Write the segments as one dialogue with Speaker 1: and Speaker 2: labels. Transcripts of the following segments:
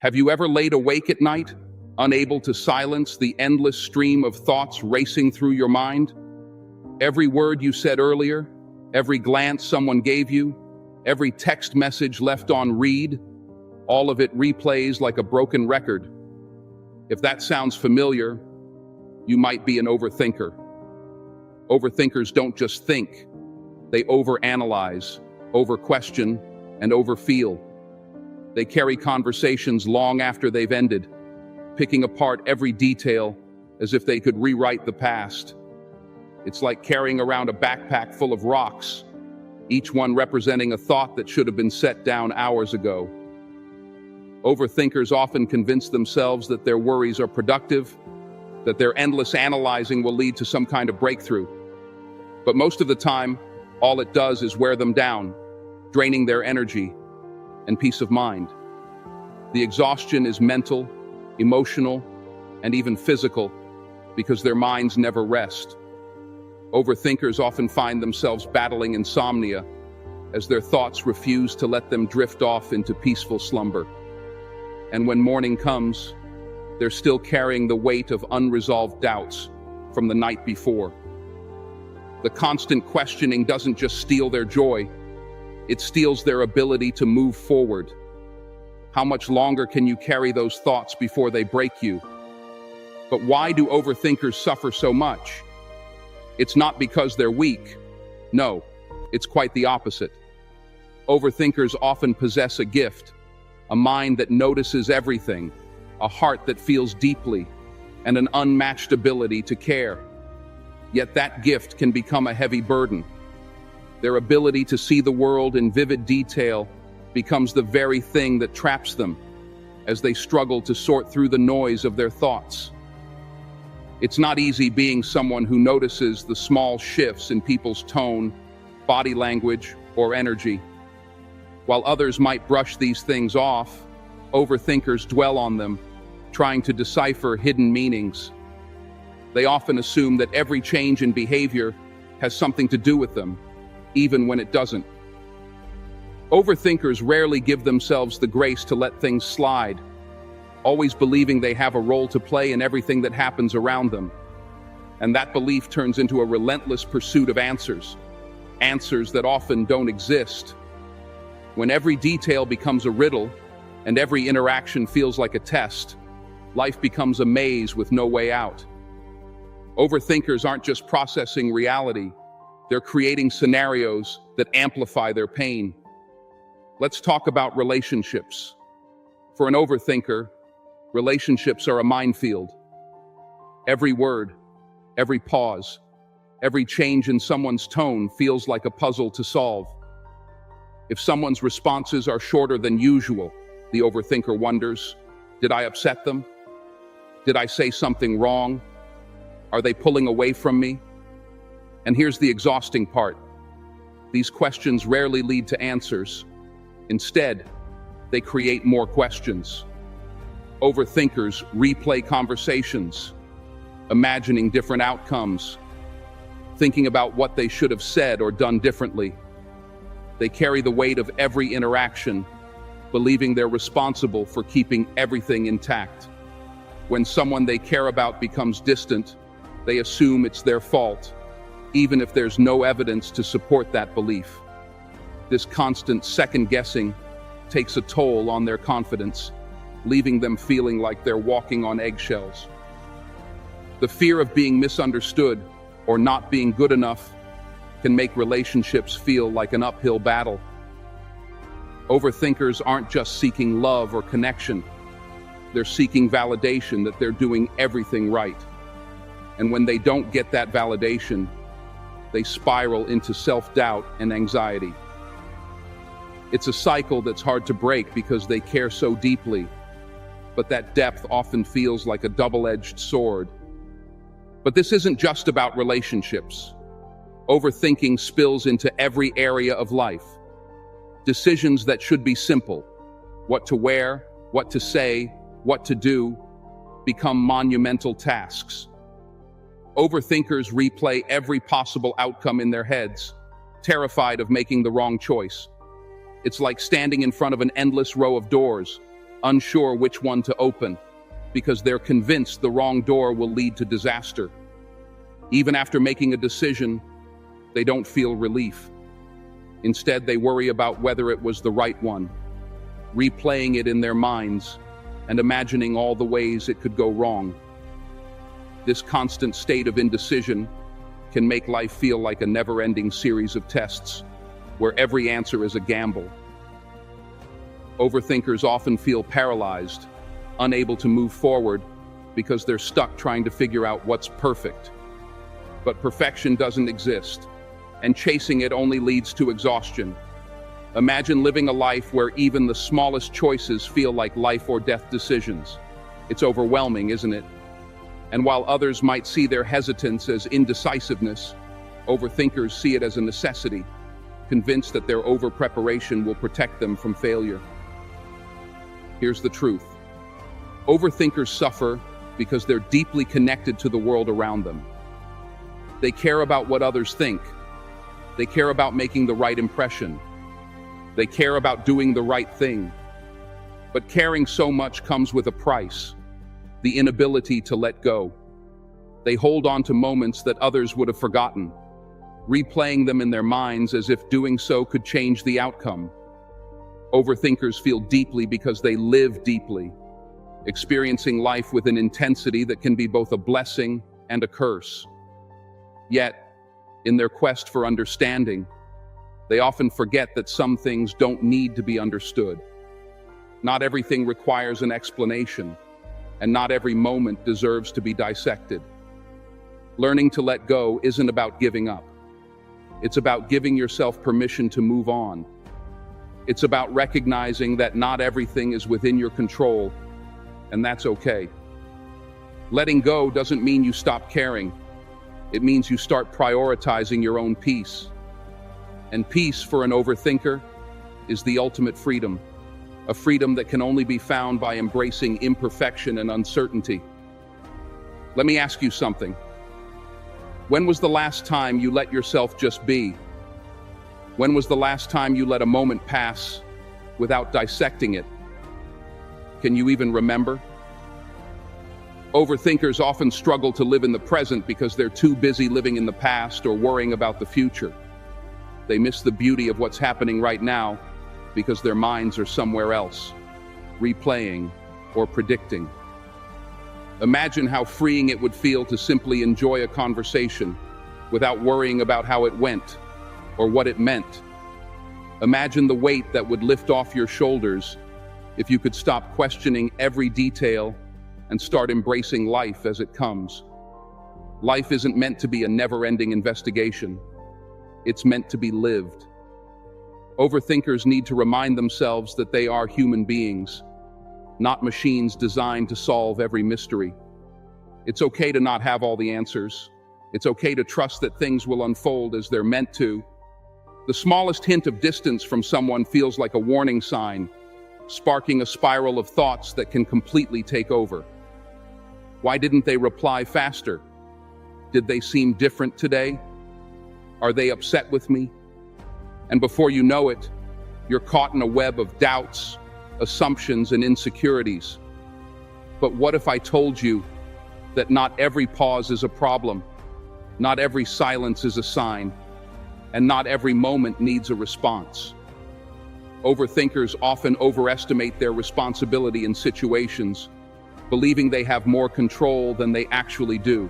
Speaker 1: Have you ever laid awake at night, unable to silence the endless stream of thoughts racing through your mind? Every word you said earlier, every glance someone gave you, every text message left on read, all of it replays like a broken record. If that sounds familiar, you might be an overthinker. Overthinkers don't just think, they overanalyze, overquestion, and overfeel. They carry conversations long after they've ended, picking apart every detail as if they could rewrite the past. It's like carrying around a backpack full of rocks, each one representing a thought that should have been set down hours ago. Overthinkers often convince themselves that their worries are productive, that their endless analyzing will lead to some kind of breakthrough. But most of the time, all it does is wear them down, draining their energy and peace of mind. The exhaustion is mental, emotional, and even physical because their minds never rest. Overthinkers often find themselves battling insomnia as their thoughts refuse to let them drift off into peaceful slumber. And when morning comes, they're still carrying the weight of unresolved doubts from the night before. The constant questioning doesn't just steal their joy, it steals their ability to move forward. How much longer can you carry those thoughts before they break you? But why do overthinkers suffer so much? It's not because they're weak. No, it's quite the opposite. Overthinkers often possess a gift, a mind that notices everything, a heart that feels deeply, and an unmatched ability to care. Yet that gift can become a heavy burden. Their ability to see the world in vivid detail becomes the very thing that traps them as they struggle to sort through the noise of their thoughts. It's not easy being someone who notices the small shifts in people's tone, body language, or energy. While others might brush these things off, overthinkers dwell on them, trying to decipher hidden meanings. They often assume that every change in behavior has something to do with them, even when it doesn't. Overthinkers rarely give themselves the grace to let things slide, always believing they have a role to play in everything that happens around them. And that belief turns into a relentless pursuit of answers that often don't exist. When every detail becomes a riddle and every interaction feels like a test, life becomes a maze with no way out. Overthinkers aren't just processing reality, they're creating scenarios that amplify their pain. Let's talk about relationships. For an overthinker, relationships are a minefield. Every word, every pause, every change in someone's tone feels like a puzzle to solve. If someone's responses are shorter than usual, the overthinker wonders, did I upset them? Did I say something wrong? Are they pulling away from me? And here's the exhausting part. These questions rarely lead to answers. Instead, they create more questions. Overthinkers replay conversations, imagining different outcomes, thinking about what they should have said or done differently. They carry the weight of every interaction, believing they're responsible for keeping everything intact. When someone they care about becomes distant, they assume it's their fault, even if there's no evidence to support that belief. This constant second-guessing takes a toll on their confidence, leaving them feeling like they're walking on eggshells. The fear of being misunderstood or not being good enough can make relationships feel like an uphill battle. Overthinkers aren't just seeking love or connection. They're seeking validation that they're doing everything right. And when they don't get that validation, they spiral into self-doubt and anxiety. It's a cycle that's hard to break because they care so deeply, but that depth often feels like a double-edged sword. But this isn't just about relationships. Overthinking spills into every area of life. Decisions that should be simple, what to wear, what to say, what to do, become monumental tasks. Overthinkers replay every possible outcome in their heads, terrified of making the wrong choice. It's like standing in front of an endless row of doors, unsure which one to open, because they're convinced the wrong door will lead to disaster. Even after making a decision, they don't feel relief. Instead, they worry about whether it was the right one, replaying it in their minds and imagining all the ways it could go wrong. This constant state of indecision can make life feel like a never-ending series of tests, where every answer is a gamble. Overthinkers often feel paralyzed, unable to move forward because they're stuck trying to figure out what's perfect. But perfection doesn't exist, and chasing it only leads to exhaustion. Imagine living a life where even the smallest choices feel like life or death decisions. It's overwhelming, isn't it? And while others might see their hesitance as indecisiveness, overthinkers see it as a necessity, convinced that their over-preparation will protect them from failure. Here's the truth. Overthinkers suffer because they're deeply connected to the world around them. They care about what others think. They care about making the right impression. They care about doing the right thing. But caring so much comes with a price: the inability to let go. They hold on to moments that others would have forgotten, replaying them in their minds as if doing so could change the outcome. Overthinkers feel deeply because they live deeply, experiencing life with an intensity that can be both a blessing and a curse. Yet, in their quest for understanding, they often forget that some things don't need to be understood. Not everything requires an explanation, and not every moment deserves to be dissected. Learning to let go isn't about giving up. It's about giving yourself permission to move on. It's about recognizing that not everything is within your control, and that's okay. Letting go doesn't mean you stop caring. It means you start prioritizing your own peace. And peace, for an overthinker, is the ultimate freedom. A freedom that can only be found by embracing imperfection and uncertainty. Let me ask you something. When was the last time you let yourself just be? When was the last time you let a moment pass without dissecting it? Can you even remember? Overthinkers often struggle to live in the present because they're too busy living in the past or worrying about the future. They miss the beauty of what's happening right now because their minds are somewhere else, replaying or predicting. Imagine how freeing it would feel to simply enjoy a conversation without worrying about how it went or what it meant. Imagine the weight that would lift off your shoulders if you could stop questioning every detail and start embracing life as it comes. Life isn't meant to be a never-ending investigation. It's meant to be lived. Overthinkers need to remind themselves that they are human beings, not machines designed to solve every mystery. It's okay to not have all the answers. It's okay to trust that things will unfold as they're meant to. The smallest hint of distance from someone feels like a warning sign, sparking a spiral of thoughts that can completely take over. Why didn't they reply faster? Did they seem different today? Are they upset with me? And before you know it, you're caught in a web of doubts, assumptions, and insecurities. But what if I told you that not every pause is a problem, not every silence is a sign, and not every moment needs a response? Overthinkers often overestimate their responsibility in situations, believing they have more control than they actually do.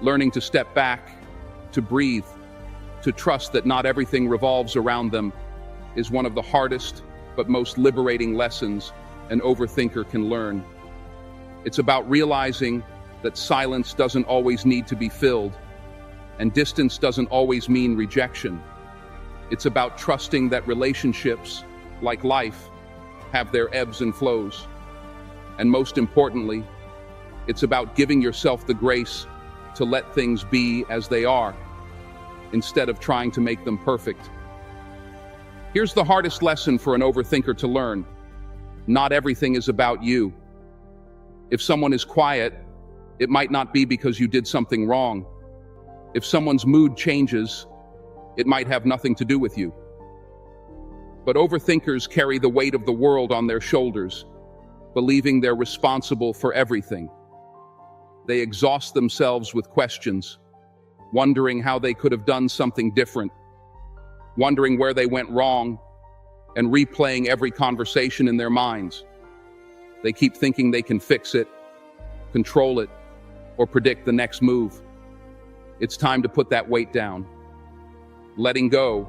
Speaker 1: Learning to step back, to breathe, to trust that not everything revolves around them is one of the hardest but most liberating lessons an overthinker can learn. It's about realizing that silence doesn't always need to be filled, and distance doesn't always mean rejection. It's about trusting that relationships, like life, have their ebbs and flows. And most importantly, it's about giving yourself the grace to let things be as they are, instead of trying to make them perfect. Here's the hardest lesson for an overthinker to learn. Not everything is about you. If someone is quiet, it might not be because you did something wrong. If someone's mood changes, it might have nothing to do with you. But overthinkers carry the weight of the world on their shoulders, believing they're responsible for everything. They exhaust themselves with questions, wondering how they could have done something different, wondering where they went wrong, and replaying every conversation in their minds. They keep thinking they can fix it, control it, or predict the next move. It's time to put that weight down. Letting go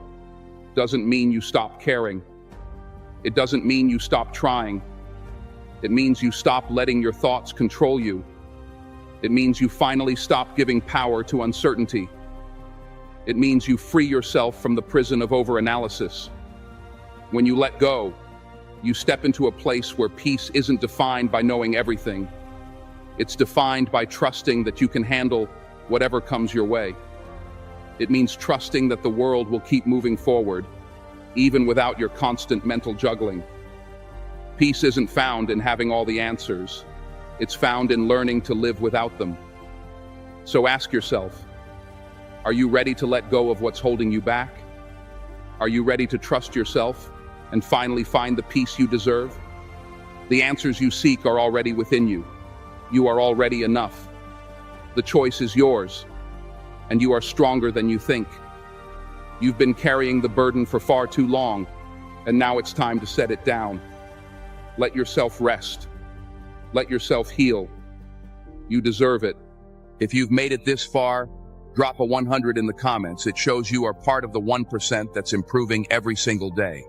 Speaker 1: doesn't mean you stop caring. It doesn't mean you stop trying. It means you stop letting your thoughts control you. It means you finally stop giving power to uncertainty. It means you free yourself from the prison of overanalysis. When you let go, you step into a place where peace isn't defined by knowing everything. It's defined by trusting that you can handle whatever comes your way. It means trusting that the world will keep moving forward, even without your constant mental juggling. Peace isn't found in having all the answers. It's found in learning to live without them. So ask yourself, are you ready to let go of what's holding you back? Are you ready to trust yourself and finally find the peace you deserve? The answers you seek are already within you. You are already enough. The choice is yours, and you are stronger than you think. You've been carrying the burden for far too long, and now it's time to set it down. Let yourself rest. Let yourself heal. You deserve it. If you've made it this far, drop a 100 in the comments. It shows you are part of the 1% that's improving every single day.